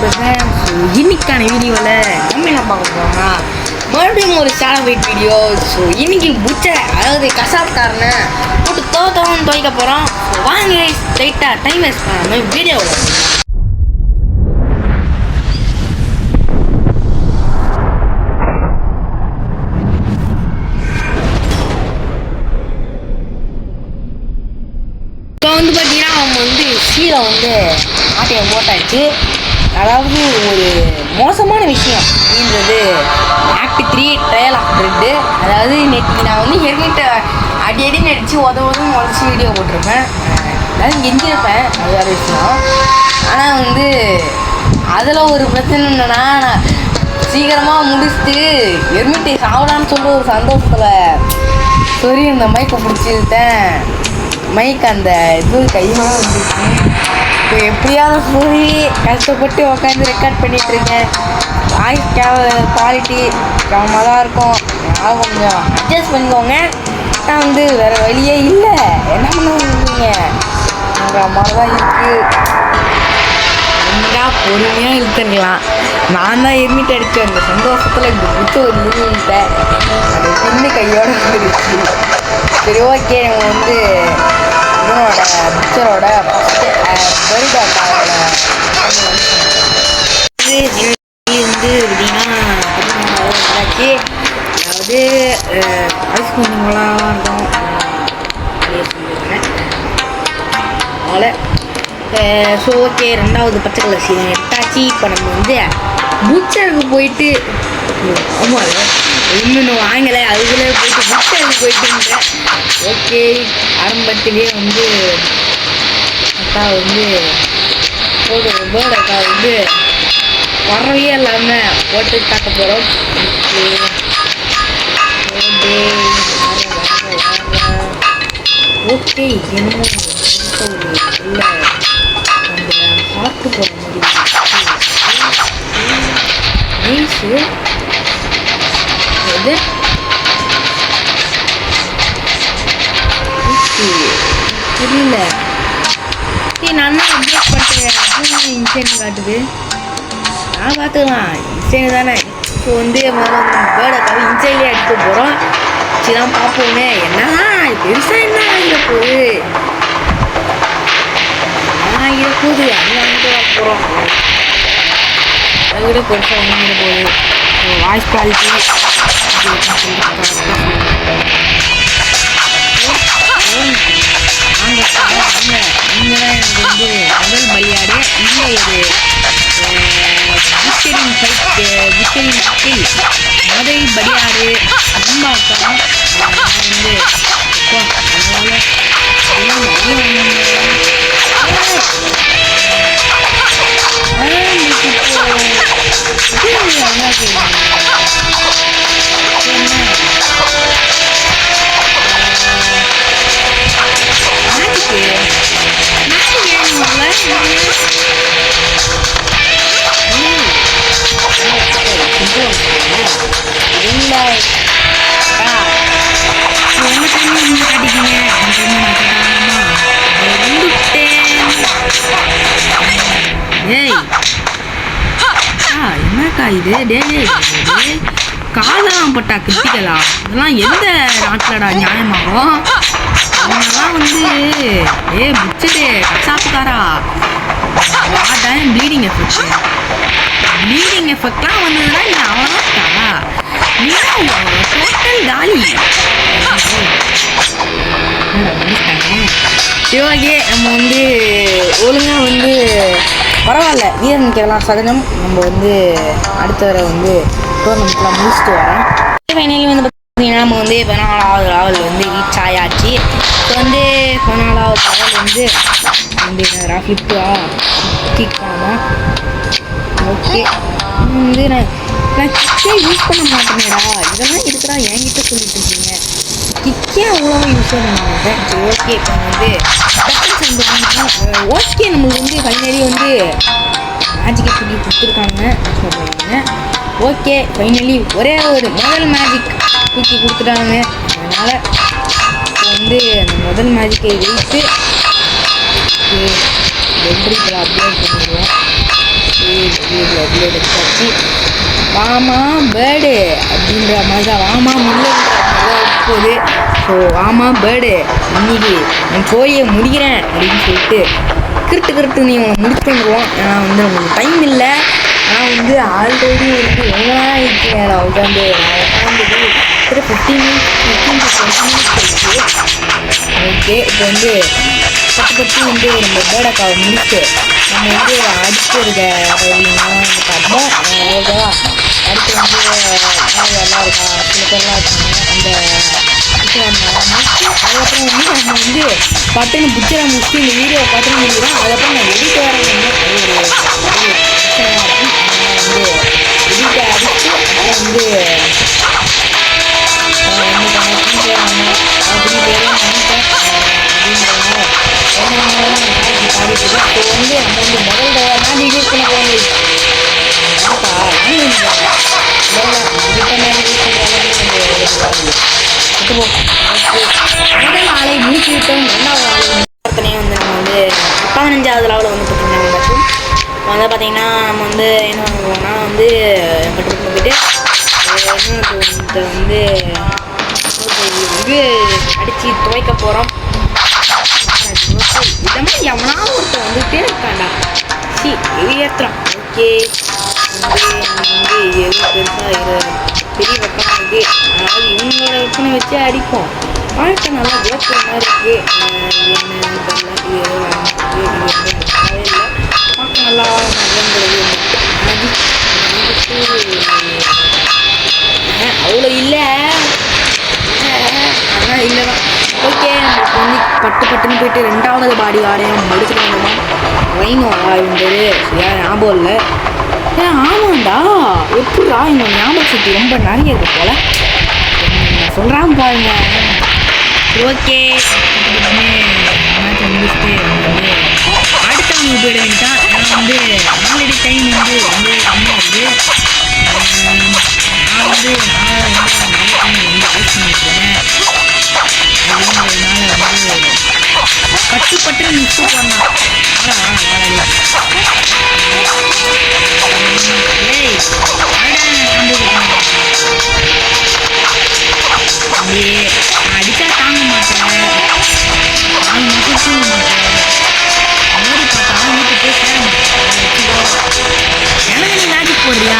பேசுகிறேன். ஸோ இன்னைக்கான வீடியோவில் நம்ம என்ன பார்க்க போகிறோம்னா மறுபடியும் ஒரு சேலவைட் வீடியோ. ஸோ இன்னைக்கு புச்சை அதாவது கசாப்காரனை போட்டு தோத்தவன் துவைக்க போகிறோம். ஸோ வாங்க ஸ்ட்ரைட்டாக டைம் வேஸ்ட் பண்ணாமல் வீடியோவில் வந்து பார்த்தீங்கன்னா அவங்க வந்து கீழே வந்து ஆட்டையை போட்டாச்சு. அதாவது ஒரு மோசமான விஷயம் அப்படின்றது ஆக்ட் 3 ட்ரையல் ஆஃப் பிரெட்டு. அதாவது நேற்று நான் வந்து ஏற்கனவே அடி நடித்து உதச்சி வீடியோ போட்டிருப்பேன். அதாவது கெஞ்சிருப்பேன், அது வேறு விஷயம். ஆனால் வந்து அதில் ஒரு பிரச்சனை என்னென்னா நான் சீக்கிரமாக முடிச்சுட்டு எர்மிட்டை சாப்பிடான்னு சொல்லிட்டு ஒரு சந்தோஷத்தில் சரி அந்த மைக்கை பிடிச்சிருத்தேன். மைக் அந்த இது கைமாக வந்துச்சு. இப்போ எப்படியாவது சொல்லி கஷ்டப்பட்டு உட்காந்து ரெக்கார்ட் பண்ணிகிட்ருக்கேன். வாய்ஸ் குவாலிட்டி கம்மாக தான் இருக்கும், அதனால் கொஞ்சம் அட்ஜஸ்ட் பண்ணிக்கோங்க. நான் வந்து வேறு வழியே இல்லை, என்ன பண்ணுவீங்கங்கிற மாதிரி தான் இருக்குது. என்ன பொறுமையாக இழுத்துருக்கலாம். நான் தான் எர்மிட் அடித்தேன். அந்த சந்தோஷத்தில் இந்த புத்த ஒரு இருந்துட்டேன். அது பின்னு கையோடு வந்துருச்சு. சரி, ஓகே. நம்ம வந்து இவனோட பிக்சரோட ஃபஸ்ட்டு பரிதாக்காரோட வந்து எப்படின்னா ஆச்சு. அதாவது வயசு கொஞ்சம் நல்லாவாக இருக்கும் அதனால். ஸோ ஓகே, ரெண்டாவது பச்சை கலர் சீன் எடுத்தாச்சு. இப்போ நம்ம வந்து புச்சருக்கு போயிட்டு ஆமாம் இன்னும் வாங்கலை, அதுக்குள்ளே போயிட்டு புச்சருக்கு போயிட்டுன்றேன். ஓகே, ஆரம்பத்திலே வந்து அக்கா வந்து பேர்டு அக்கா வந்து வரவே இல்லாமல் போட்டு காட்ட போகிறோம். ஓகே, என்னமோ ஒரு நல்ல அந்த ஹார்ட்டு போகிற மாதிரி நைஸு. அது புரியல. சரி, நான் தான் அப்டேட் பண்ணிட்டேன். இன்சைன் காட்டுது, நான் பார்த்துக்கலாம். இன்சைன் தானே. இப்போ வந்து பேர்டை கவி இன்சைன்லேயே எடுத்து போகிறோம். சரி தான் பார்ப்போமே. என்னன்னா பெருசாக என்ன ஆகிட போகுது, ஆகிட போகுது. அது வாங்கிட்டு வர போகிறோம். அதை விட பெருசாக வாங்கிட போகுது. வாய்ஸ் குவாலிட்டி நீங்கள் தான் எனக்கு வந்து முதல் பலியாடு. இல்லை, ஒரு விக்டரின் ஸ்கில் முதல் பலியாடு அம்மாக்கா வந்து என்னக்கா இது? டே காதலாம் பட்டா கிருத்திகளா? இதெல்லாம் எந்த நாட்டிலடா நியாயமாகும்? அவங்கெல்லாம் வந்து புச்சரு கசாப்புக்காரா டைம் ப்ளீடிங் எஃபெக்ட்லாம் வந்ததுன்னா நீ அவனாக்கா டோட்டல் காலி. சிவாகே நம்ம வந்து ஒழுங்காக வந்து பரவாயில்ல, வீரன் கேட்கலாம் சகஜம். நம்ம வந்து அடுத்த வர வந்து டோர்னமெண்ட்லாம் முடிச்சுட்டு வரேன். ஃபைனலி வந்து பார்த்தீங்கன்னா நம்ம வந்து 14வது லெவல் வந்து ரீச் ஆயாச்சு. இப்போ வந்து 14வது லெவல் வந்து என்னடா ஃப்ளிப்பா கிக்காமா. ஓகே, வந்து நான் கிக்கே யூஸ் பண்ண மாட்டேனேடா. இதெல்லாம் இருக்கிறா என்கிட்ட சொல்லிட்டு இருக்கீங்க. கிக்கே அவ்வளோவா யூஸ் பண்ண மாட்டேன். சரி, ஓகே. இப்போ வந்து ஓகே, நம்மளுக்கு வந்து ஃபைனலி வந்து மேஜிக்கை சொல்லி கொடுத்துருக்காங்க சொல்கிறாங்க. ஓகே, ஃபைனலி ஒரே ஒரு முதல் மேஜிக் தூக்கி கொடுத்துட்டாங்க. அதனால் இப்போ வந்து அந்த முதல் மேஜிக்கை வைத்து வெற்றி அப்டேட் பண்ணிடுவோம். வேர்டு வச்சு வாமா பேர்டு அப்படின்ற மாதிரி தான் வாமா முல்லைன்ற மாதிரி தான் போகுது. ஸோ வாமா பேர்டு இன்னைக்கு நான் சோழியை முடிக்கிறேன் அப்படின்னு சொல்லிட்டு கிருட்டு நீ உங்களை முடிச்சுட்டு வந்துடுவோம். ஏன்னா வந்து உங்களுக்கு டைம் இல்லை. ஆனால் வந்து ஆல்ரெடி வந்து எவ்வளோ இருக்கீங்க நான் உட்காந்து ஒரு 15 minutes 15 to 20 minutes கழிச்சு ஓகே இப்போ வந்து பட்டு வந்து நம்ம பேர்டக்காவை முடிச்சுட்டு நம்ம வந்து அடுத்து இருக்க பார்ப்போம். ஓகேவா? அடுத்து வந்து எல்லாம் இருக்கா சில பேர்லாம் இருக்காங்க அந்த அதுக்கப்புறம் வந்து நம்ம வந்து பட்டுன்னு பிடிச்சிட முடிச்சுட்டு இந்த வீடியோவை பட்டுன்னு முடிக்கிறோம். அதுக்கப்புறம் நான் எடிட் வர ஒரு பிரச்சனையாக இருக்கும். அதனால் வந்து எடிட்டை அடிச்சு அப்புறம் வந்து முதல் ஆளை முடிச்சுவிட்டோம். ரெண்டாவது ஆளை வந்து நம்ம வந்து 15வது லெவலில் வந்து பார்த்தீங்கன்னா வந்து பார்த்தீங்கன்னா நம்ம வந்து என்ன பண்ணுவோம்னா வந்து கட்டுக்கு போயிட்டு வந்து இது அடித்து துவைக்க போகிறோம். இதை மாதிரி எவனா ஒருத்தர் வந்துகிட்டே இருக்காண்டா சி ஏற்றுறான். ஓகே வந்து எது பெருசாக பெரிய வெப்பமாக இருக்குது. அதாவது இவங்களோட வெப்பனை வச்சு அடிப்போம். வாழ்க்கை நல்லா வேப்ப மாதிரி இருக்குது. என்னன்னு தெரியல. இல்லை பார்க்க நல்லா நல்லது அவ்வளோ இல்லை ஆனால் இல்லைதான். ஓகே நம்மளுக்கு வந்து பட்டுன்னு போயிட்டு 2வது பாடி ஆடையம் மடுத்துட்டு வந்தோமா ரைனோ இருந்தது சரியா ஞாபகம் இல்லை. ஆமாண்டா எப்படா இந்த ஞாபக சக்தி ரொம்ப நிறைய இருக்கு போல நான் சொல்கிறான் பாருங்க. ஓகே முடிச்சுட்டு வந்து அடுத்தவங்க போயிட வேண்டியதான். ஏன்னா வந்து ஆல்ரெடி டைம் வந்து ரொம்ப கம்மியாக இருக்குது. நான் வந்து யூஸ் பண்ணியிருக்கேன். அதனால வந்து பட்டு மிக்ஸ் பண்ணலாம். அப்படியே அடித்தா தாங்க மாட்டேன். 4 மாதம் தூங்க மாட்டேன். மோடி பார்த்தா வீட்டுக்கு போய் சேர மாட்டேன். எனக்கு நீ மேஜிக் போடுறியா?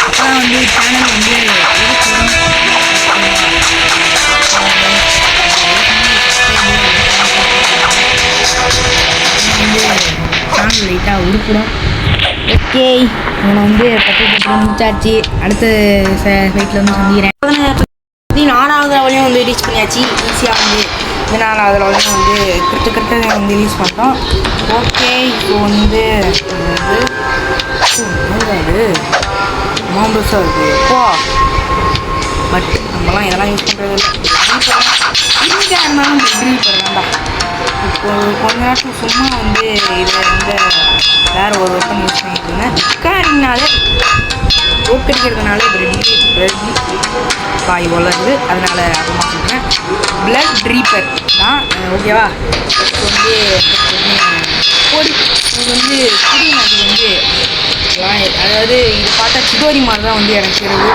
அப்போலாம் வந்து சேனல் வந்து சேனல் லைட்டாக உருப்பிடும். ஓகே இவனை வந்து பட்டு முடிச்சாச்சு. அடுத்த சைட்டில் வந்து சந்திக்கிறேன். 4வது லெவலையும் வந்து ரீச் பண்ணியாச்சு. ஈஸியாக வந்து இந்த 4வது லெவலையும் வந்து கிட்ட வந்து ரிலீஸ் பண்ணிட்டோம். ஓகே இப்போ வந்து மாம்பஸாக இருக்குது எப்போ பட் நம்மலாம் இதெல்லாம் யூஸ் பண்ணுறது இல்லை. இருந்தாலும் ட்ரீப்பர் வேண்டாம். இப்போ கொஞ்ச நேரத்துக்கு சும்மா வந்து இதில் வந்து வேறு ஒரு வெப்பன் யூஸ் பண்ணிட்டு இருந்தேன். காரினாலே தோக்கடிக்கிறதுனால பிரெட் காய் வளருது. அதனால் அப்புறமா சொல்கிறேன் பிளட் ட்ரீப்பர் தான். ஓகேவா? இப்போ வந்து பொடி இது வந்து புடி மாதிரி வந்து அதாவது இது பார்த்தா சிதோரி மாதிரி தான் வந்து எனக்கு தெரியுது.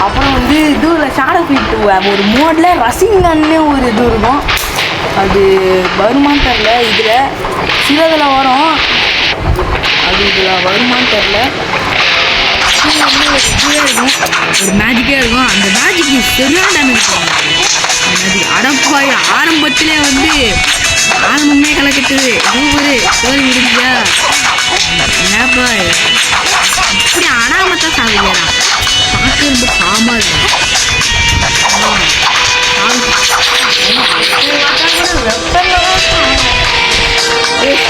அப்புறம் வந்து இதுவில் ஷேடோ ஃபீட் ஒரு மோடில் ரசிங்கன்னு ஒரு இது இருக்கும். அது வருமானு தெரில. இதில் சிலதில் வரும். அது இதில் வருமானு தெரில. வந்து ஒரு இதுவே இருக்கும். ஒரு மேஜிக்காக இருக்கும். அந்த மேஜிக்கு சரியான டேமேஜ் பண்ணுவாங்க. அந்த மேஜிக் அடப்பாய் ஆரம்பத்திலே வந்து ஆரம்பமே கலக்கட்டுது. ஒரு ஸ்டோரி முடிஞ்சா என்னப்பா இப்படி அனாமத்தான் சாதிக்கிறா பார்க்க ரொம்ப காமாக இருக்கும்.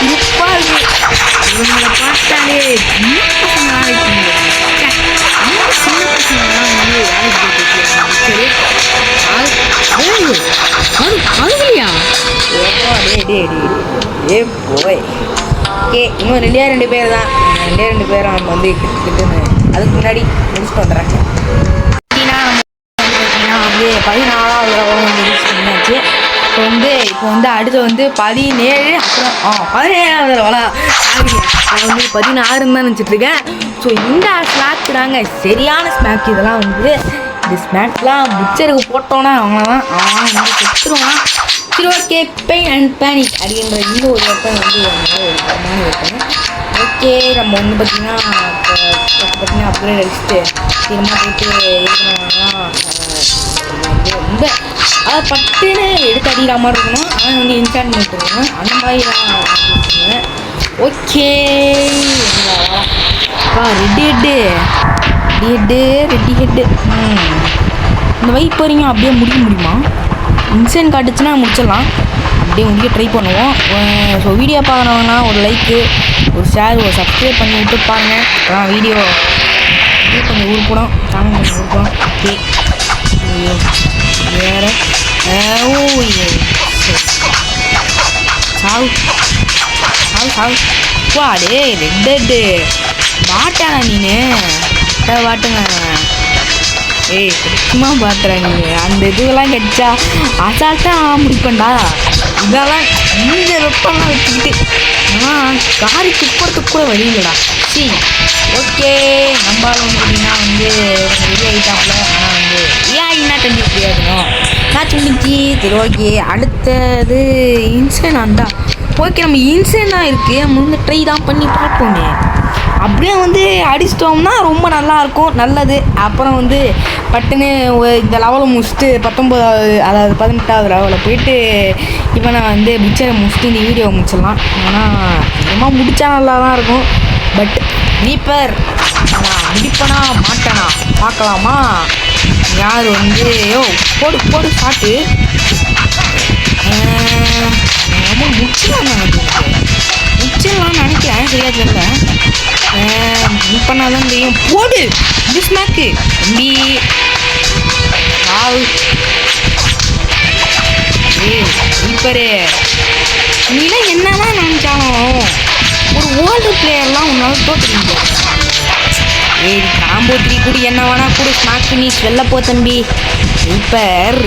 சிறப்பாக இருக்கு. இவங்களை பார்த்தாலே சின்ன பசங்களாக இருக்குங்க. சின்ன பசங்களாம் வந்து வேலைக்கு போயிட்டு அதுலையா ஏ போய் ஓகே இன்னும் 2 பேர் தான். 2 பேரும் நம்ம வந்து கிட்டுன்னு அதுக்கு முன்னாடி முடிச்சுட்டு வந்துடுறாங்க. வந்து 14வது லெவலும் வந்து ரீச் பண்ணியாச்சு. இப்போ வந்து அடுத்து வந்து 17 அப்புறம் 17வது லெவலா நான் வந்து 16 தான் நினச்சிட்ருக்கேன். ஸோ இந்த ஸ்நாக் தாங்க சரியான ஸ்நாக். இதெல்லாம் வந்து இந்த ஸ்நாக்லாம் புச்சருக்கு போட்டோன்னா அவங்களாம் வந்து செத்துருவான். சரி ஓகே, பெயின் அண்ட் பேனிக் அப்படின்ற இந்த ஒரு வெப்பன் வந்து ஒரு தரமான வெப்பன். ஓகே, நம்ம வந்து பார்த்திங்கன்னா அப்கிரேட் அடிச்சுட்டு சீக்கிரமாக போயிட்டு இருக்கணும்னா வந்து ரொம்ப அதை பட்டுன்னு எடுத்து அடிக்கிற மாதிரி இருக்கணும். ஆனால் வந்து என்சான்மெண்ட் இருக்கணும். அந்த மாதிரி தான் வச்சுருக்கேன். ஓகே, ரெட்டி ஹெட்டு இந்த வைப் வரைங்க அப்படியே முடிக்க முடியுமா? இன்சென்ட் காட்டுச்சுன்னா முடிச்சிடலாம். அப்படியே முடிக்க ட்ரை பண்ணுவோம். ஸோ வீடியோ பார்க்குறவங்கன்னா ஒரு லைக்கு, ஒரு ஷேர், ஒரு சப்ஸ்கிரைப் பண்ணி விட்டு பாருங்கள். அதான் வீடியோ கொஞ்சம் உருப்படும், சேனல் கொஞ்சம் உருப்படும். ஓகே, வேறு வாடே ரெட்டு வாட்டானா நீனு வாட்டுங்க. ஏய் சும்மா பாத்துற நீ அந்த இதுவெல்லாம் கிடைச்சா அசால்ட்டாக முடிப்பண்டா. இதெல்லாம் இந்த வெப்பம்லாம் வச்சுக்கிட்டு ஆனால் காரி துப்புறதுக்கு கூட வழி இல்லைடா. சி ஓகே, நம்மளால் வந்து பார்த்தீங்கன்னா வந்து ரெடி ஆகிட்டாப்புல. ஆனால் வந்து என்ன தம்பி முடியாதுனோ நான் சொல்லிச்சு. சரி ஓகே, அடுத்தது இன்சென்ட் தான். ஓகே, நம்ம இன்சென்ட் தான் இருக்குது. நம்ம வந்து ட்ரை தான் பண்ணி பார்ப்போமே. அப்படியே வந்து அடிச்சிட்டோம்னா ரொம்ப நல்லாயிருக்கும், நல்லது. அப்புறம் வந்து பட்டுன்னு இந்த லெவலை முடிச்சுட்டு 19வது அதாவது 18வது லெவலில் போயிட்டு இவனை வந்து புச்சரை முடிச்சுட்டு இந்த வீடியோவை முடிச்சிடலாம். ஆனால் சீக்கிரமாக முடித்தா நல்லா தான் இருக்கும். பட் ரீப்பர் முடிப்பனா மாட்டேனா பார்க்கலாமா? யார் வந்து போடு சாட்டு ரொம்ப முடிச்சிடலாம்னு நினைக்கிறேன். சரியா தெரியல. பண்ணாதான் தெரியும். போடு இது ஸ்நாக்கு தம்பி. இப்பரு நீலாம் என்னதான் நினைச்சாலும் ஒரு ஓல்டு பிளேயர்லாம் உன்னால தோற்றுறீங்க. காம்போ 3 கூட என்ன வேணா கூட ஸ்நாக் நீ வெளில போ தம்பி. ரீப்பர்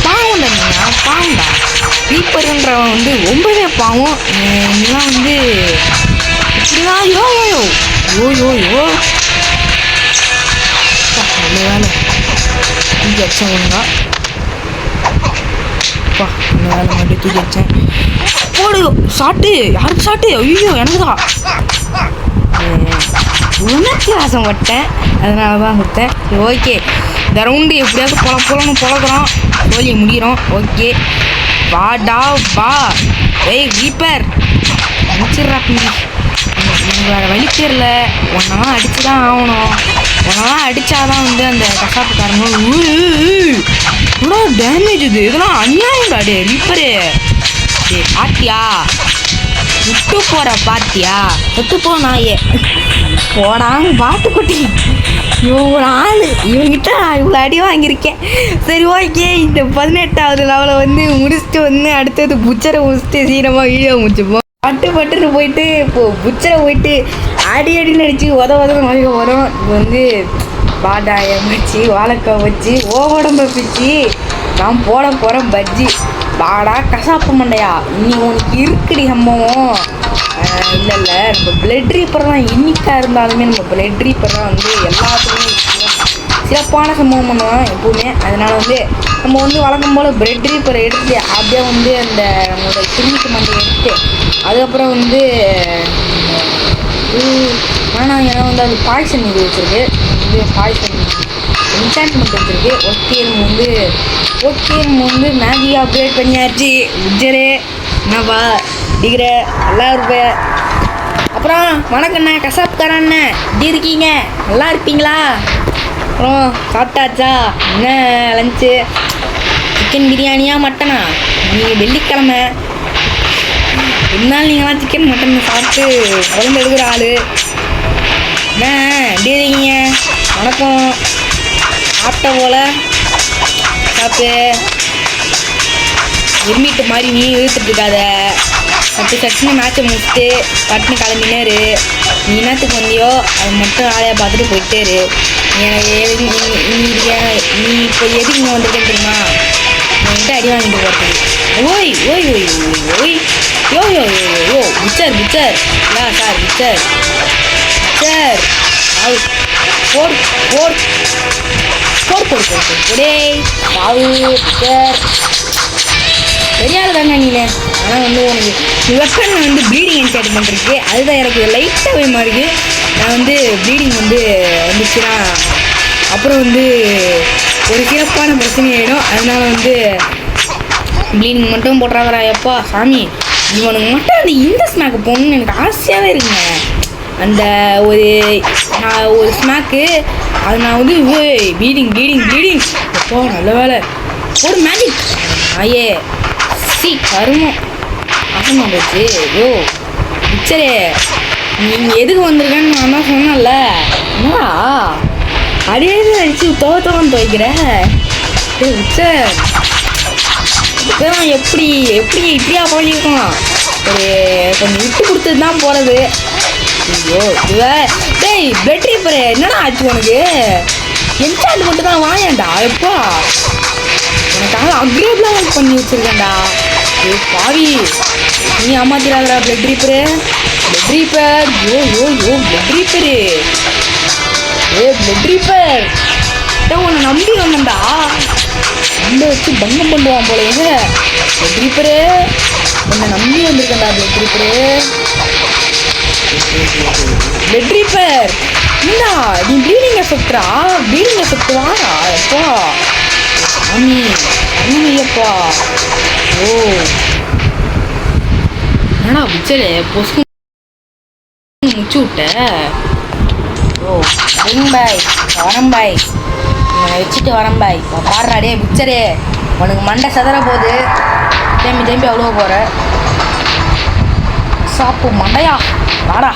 பாவம்டா, நீங்கள் பாவம்டா. ரீப்பருன்றவன் வந்து ரொம்பவே பாவம். இதெல்லாம் வந்து இப்படிதான் யோ நல்ல வேலை தூக்கி வச்சேன். ஒழுங்கா அந்த வேலை மட்டும் தூக்கி வச்சேன். போடு ஷாட்டு. யாருக்கு ஷாட்டு? ஐயோ எனக்கு தான். உணர்ச்சி வாசம் பட்டேன், அதனால தான் கொடுத்தேன். சரி ஓகே, இந்த ரவுண்டு எப்படியாவது பொழக்கிறோம், தோல்வி முடிகிறோம். ஓகே வாடா வா. ஏய் ரீப்பர் அடிச்சிட்றா பிள்ளை. எனக்கு வேறு வழி தெரியல. ஒன்றெல்லாம் அடித்து தான் ஆகணும். ஒன்றெல்லாம் அடித்தாதான் வந்து அந்த கசாப்புக்காரங்களும் இவ்வளோ டேமேஜ். இதெல்லாம் அநியாயம்டா. டே ரீப்பரு பாத்தியா விட்டு போகிற பாத்தியா? விட்டு போ நாயே போடாங்க பாட்டுக்குட்டி. இவங்க ஆள் இவங்கிட்ட இவ்வளோ அடி வாங்கியிருக்கேன். சரி ஓகே, இந்த 18வது லெவலில் வந்து முடிச்சுட்டு வந்து அடுத்தது புச்சரை முடிச்சுட்டு சீக்கிரமாக வீடியோ முடிச்சுப்போம். பட்டுன்னு போயிட்டு இப்போது புச்சரை போயிட்டு அடின்னு அடித்து உதவ நோய்க வரும். இப்போ வந்து பாடாயம் வச்சு வாழைக்காய் வச்சு உடம்ப பிச்சு நான் போட போகிறேன் பஜ்ஜி. வாடா கசாப்பு மண்டையா, இன்னைக்கு உனக்கு இருக்குடி சம்பவம். இல்லை நம்ம பிளட் ரீப்பர் தான் இன்னிக்காக இருந்தாலுமே நம்ம பிளட் ரீப்பர் தான் வந்து எல்லாத்துக்குமே சிறப்பான சம்பவம் பண்ணுவோம் எப்போவுமே. அதனால் வந்து நம்ம வந்து வழக்கம் போல் பிளட் ரீப்பரை எடுத்து அப்படியே வந்து அந்த நம்மளோட சிறுமிக்கு மண்டையை எடுத்து அதுக்கப்புறம் வந்து ஆனால் ஏன்னா வந்து அது பாய்சன் இது வச்சுருக்கு. வந்து பாய்சன் என்சான்ட்மெண்ட் வச்சுருக்கு. ஓகே நம்ம வந்து மேகி அப்கிரேட் பண்ணியாச்சு. உஜ்ஜரு என்னப்பா டிகிர நல்லா இருப்ப. அப்புறம் வணக்கண்ணா கசாப்காரண்ணே, எப்படி இருக்கீங்க? நல்லா இருப்பீங்களா? அப்புறம் சாப்பிட்டாச்சா? என்ன லஞ்சு? சிக்கன் பிரியாணியா மட்டனா? நீங்கள் வெள்ளிக்கிழமை இருந்தாலும் நீங்களாம் சிக்கன் மட்டன் சாப்பிட்டு குழம்பு எடுக்கிற ஆள் என்ன? எப்படி இருக்கீங்க? வணக்கம். சாப்பிட்ட போல் சாப்பிட்டு எம்மிட்டு மாதிரி நீ இழுத்துட்டு இருக்காத. சட்டுன்னு மேட்சை முடிச்சுட்டு பட்டுன்னு கிளம்பினாரு. நீ என்னத்துக்கு வந்தியோ அதை மட்டும் ஆளையாக பார்த்துட்டு போயிட்டேரு. நீ இப்போ எதுக்கு இங்கே வந்திருக்கேன்னு தெரியுமா? என்கிட்ட அடி வாங்கிட்டு போகிறது. ஓய் ஓய் ஓய் ஓய் ஓய் யோ யோ யோ யோ யோ புச்சர் புச்சர் யா சார் புச்சர் புச்சர் போர் போர் போர் போர் போர் போடே பாவு புச்சர் தெரியாது தானே நீங்கள். ஆனால் வந்து உனக்கு வெப்பன் வந்து ப்ளீடிங் என்டர்டைன்மெண்ட் இருக்குது. அதுதான் எனக்கு லைட்டாகவே மாறுது. நான் வந்து ப்ளீடிங் வந்துச்சுன்னா அப்புறம் வந்து ஒரு சிறப்பான பிரச்சனை ஆகிடும். அதனால் வந்து ப்ளீடிங் மட்டும் போட்டுறாதரா எப்பா சாமி. இவனுக்கு மட்டும் அந்த இந்த ஸ்நாக்கு போகணுன்னு எனக்கு ஆசையாகவே இருக்குங்க. அந்த ஒரு ஸ்நாக்கு அது நான் வந்து ப்ளீடிங் ப்ளீடிங் ப்ளீடிங் எப்போ நல்ல வேலை ஒரு மேஜிக் ஆயே கருமம் அசம் வந்துச்சு. யோ பிச்சரே நீங்கள் எதுக்கு வந்திருக்கேன்னு நான் தான் சொன்னேன்ல. என்னடா அடியே அடிச்சு துவன்னு துவைக்கிறேன். பிச்சர் இப்போதான் எப்படி இப்படியா பண்ணியிருக்கலாம். ஒரு கொஞ்சம் விட்டு கொடுத்துட்டு தான் போகிறது. ஐயோ டேய் பிளட் ரீப்பரு என்னடா ஆச்சு உனக்கு? என்சாண்ட் மட்டும் தான் வாயேன்டா எப்பா உனக்காக அக்ரேப்லாம் பண்ணி வச்சுருக்கேன்டா. ஏ பாவி நீ அம்மாத்திராதரா blood reaper blood reaper yo yo yo blood reaper ஏ பிளட் ரீப்பர் உன்னை நம்பி வந்தேன்டா. உள்ள வச்சு பங்கம் பண்ணுவான் போல. பிளட் ரீப்பரு உன்னை நம்பி வந்திருக்கேன்டா. பிளட் ரீப்பரு பிளட் ரீப்பர் இல்லா நீ ப்ளீடிங் எஃபெக்டா ப்ளீடிங் எஃபெக்ட் வாடா எப்பா சாமி அண்ணையப்பா. ஓ என்னடா பிச்சரு பொசு முச்சு விட்ட. ஓ பாய் வரேன் பாய் இவனை வச்சுட்டு வரேன் பாய். பாடுறாடே பிச்சரே உனக்கு மண்டை சதற போகுது. திரும்பி அவ்வளோ போகிற சாப்பு மண்டையா வாடா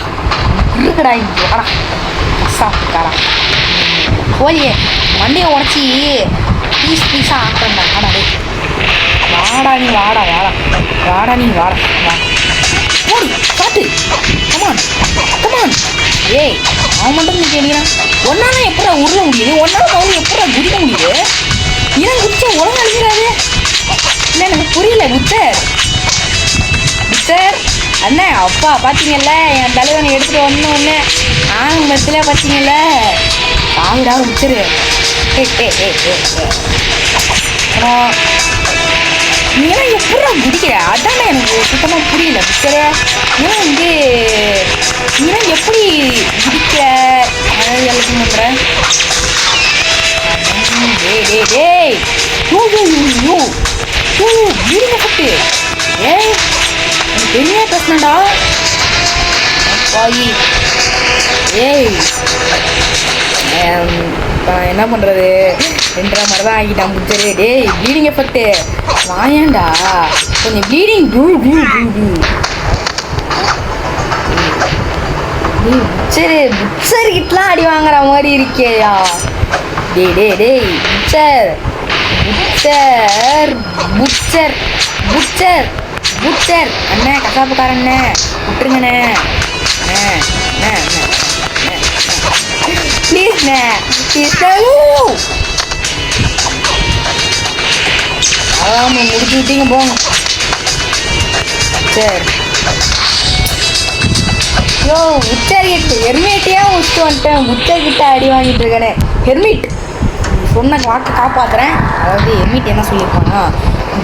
இருக்குடா இங்கே வாடா சாப்பிட்டுக்காரா கோழியே மண்டையை உடச்சி பீஸாக ஆக்கிறேன்டா. வாடாடே வாடா நீ வாடா வாடா வாடா நீ வாடா வா போடு காட்டு கமான் கமான். ஏய் அவன் மட்டும் நீ கேட்கிறான். ஒன்னால எப்படா உருள முடியுது? ஒன்னால அவன் எப்படா குடிக்க முடியுது? ஏன் குடிச்சா உலகம் அழிக்கிறாரு? இல்லை எனக்கு புரியல புச்சர் புச்சர் அண்ணே அப்பா பார்த்தீங்கல்ல என் தலைவனை எடுத்துகிட்டு ஒன்று ஆரம்பத்தில் பார்த்தீங்கல்ல ஆகுடா புச்சரு. நீலாம் எப்படா குடிக்கிற? அதானே எனக்கு சுத்தமாக புரியல புச்சரு. ஏன் வந்து நீலாம் எப்படி குடிக்கிற அதாவது எல்லாத்தையும் பண்ணுறேன். டேய் you you you you you வீடுங்க பட்டு ஏய் பெரிய பேசினடா பாயி. ஏய் நான் என்ன பண்ணுறது 2.5 மாதிரி தான் ஆகிட்டான் புச்சரு. டேய் ப்ளீடிங் எஃபெக்ட்டு வாயேண்டா கொஞ்சம் ப்ளீடிங் புச்சரு புச்சர்கிட்டலாம் அடி வாங்குற மாதிரி இருக்கேயா. டேய் butcher butcher butcher butcher butcher அண்ணே கசாப்புக்காரண்ணே விட்டுருங்கண்ணே ப்ளீஸ்ண்ணே ப்ளீஸ். அதான் முடிச்சு விட்டீங்க போங்க. சரி யோ உச்சர்கிட்ட ஹெர்மேட்டையே முடிச்சுட்டு வந்துட்டேன். உச்சர்கிட்ட அடி வாங்கிட்டு இருக்கேனே. ஹெர்மிட் சொன்ன வாக்கு காப்பாற்றுறேன். அதாவது ஹெர்மிட் என்ன சொல்லியிருப்பானா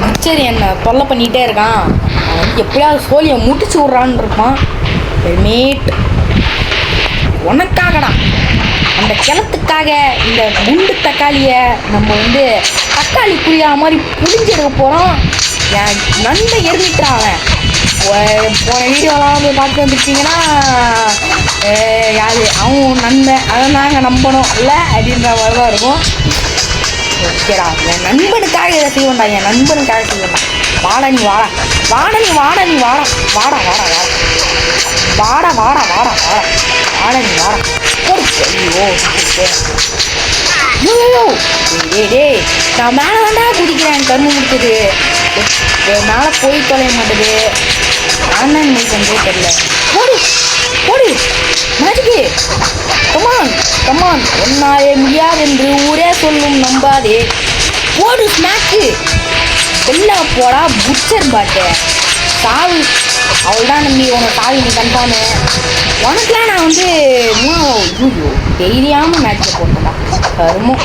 உச்சர் என்னை தொல்லை பண்ணிகிட்டே இருக்கான். அவன் வந்து எப்படியாவது சோழியை முடிச்சு விட்றான்னு இருப்பான். ஹெர்மிட் உனக்காகடா அந்த கிணத்துக்காக இந்த குண்டு தக்காளியை நம்ம வந்து தக்காளி புரியாத மாதிரி புளிஞ்செடுக்க போகிறோம். என் நண்பன் ஹெர்மிட்ரா அவன். போன வீடியோலாம் வந்து பார்த்து வந்துருக்கீங்கன்னா யார் அவன் நண்பன் அதை நாங்கள் நம்பணும் இல்லை அப்படின்ற மாதிரி தான் இருக்கும். ஓகேடா என் நண்பனுக்காக இதை செய்வோண்டா. என் நண்பனுக்காக செய்வோண்டா. வாடா நீ வாடா வாடா நீ வாடா நீ வாடா வாடா வாடா வாடா வாடா வாடா வாடா வாடா வாடா நீ வாடா போடு. ஐயோ டேய் நான் மேலே தாண்டா குடிக்கிறேன். கரும்பு முடிச்சது மேலே போய் தொலைய மாட்டேது. நான் தான் பண்ணுறே தெரியல. போடு போடு மேஜிக்கு கமான் கமான் ஒன்னாலே முடியாது என்று ஊரே சொல்லும் நம்பாதே. போடு ஸ்மாக்கு வெளில போடா புச்சர் பாட்டு சாவு. அவள்தான் நம்பி உனக்கு சாவி நீ கன்ஃபார்மு. உனக்குலாம் நான் வந்து தைரியமாக மேட்சை போட்டேன்டா கருமம்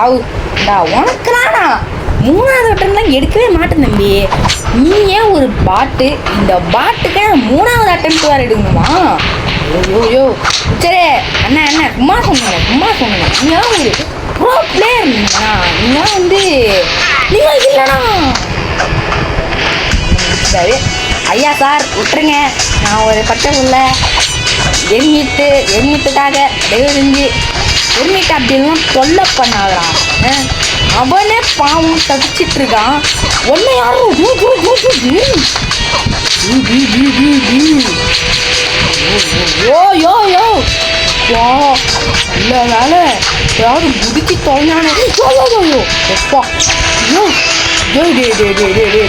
ஆவுடா. உனக்குலாம் நான் 3வது அட்டம்லாம் எடுக்கவே மாட்டேன் தம்பி. நீ ஏன் ஒரு பாட்டு, இந்த பாட்டுக்கு 3வது அட்டம் வேறு எடுக்கணுமா? ஐயோ சரி அண்ணா அண்ணா சும்மா சொன்னேன். நீங்களாம் ஒரு ப்ரோ பிளேயர். நீங்களாம் வந்து நீங்கள் இல்லைண்ணா. சரி ஐயா சார் விட்டுருங்க. நான் ஒரு பட்டம் இல்லை எரிமிட்டுக்காக தயவு செஞ்சு எரிமிட்டு அப்படின்லாம் தொல்லை பண்ணாதான். அவனே பாவம் தப்பிச்சிட்டு இருக்கான். ஒன்று யாரும் யோ நல்ல வேலை யாரு குதிச்சு தொலைஞ்சானே. எப்பா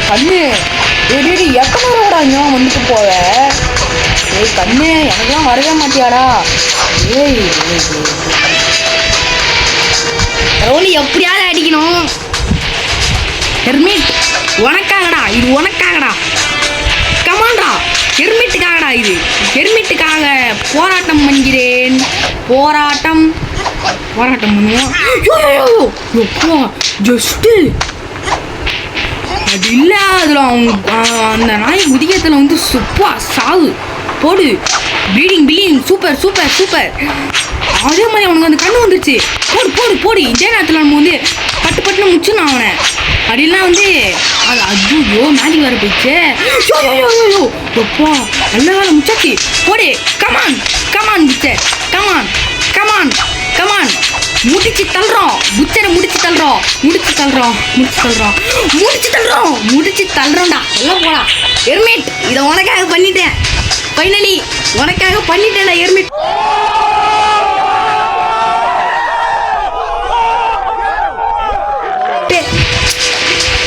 கண்ணு எத்தனை நேரம்டா இங்கே வந்துட்டு போவ? ஏய் கண்ணு எனக்குலாம் வரவே மாட்டியாடா? ஏய் ரவுலி எப்படியாவது அடிக்கணும். ஹெர்மிட் உனக்காகடா, இது உனக்காகடா. கமான்டா ஹெர்மிட்டுக்காகடா, இது ஹெர்மிட்டுக்காக போராட்டம் பண்ணுகிறேன். போராட்டம் பண்ணுவோம். ஜஸ்ட்டு அது இல்லை. அதில் அவங்க அந்த நாய் முதியத்தில் வந்து சுப்பா சாவு போடு. Bleeding super. அதே மாதிரி அவனுக்கு அந்த கண்ணு வந்துருச்சு. போடு இதே நேரத்தில் நம்ம வந்து பட்டுன்னு முடிச்சுன்னு அவனை அப்படிலாம் வந்து அது ஐயோ மேஜிக் வேறு போயிடுச்சு. எப்பா நல்ல வேலை முடிச்சாச்சு. போடு கமான் புச்சர் கமான் முடிச்சு தள்ளுறோம். புச்சரை முடிச்சு தள்ளுறோம்டா. எல்லாம் போடா எர்மிட். இதை உனக்காக பண்ணிட்டேன். ஃபைனலி உனக்காக பண்ணிட்டேன்டா எர்மிட்.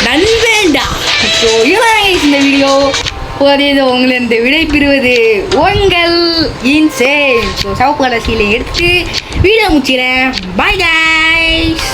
நண்பேண்டா. ஸோ இந்த வீடியோ உங்களை இந்த விடை பெறுவது உங்கள் இன்சேன். ஸோ சவுப்பு கடைசியில் எடுத்து வீடியோ முடிச்சிடறேன். Bye guys.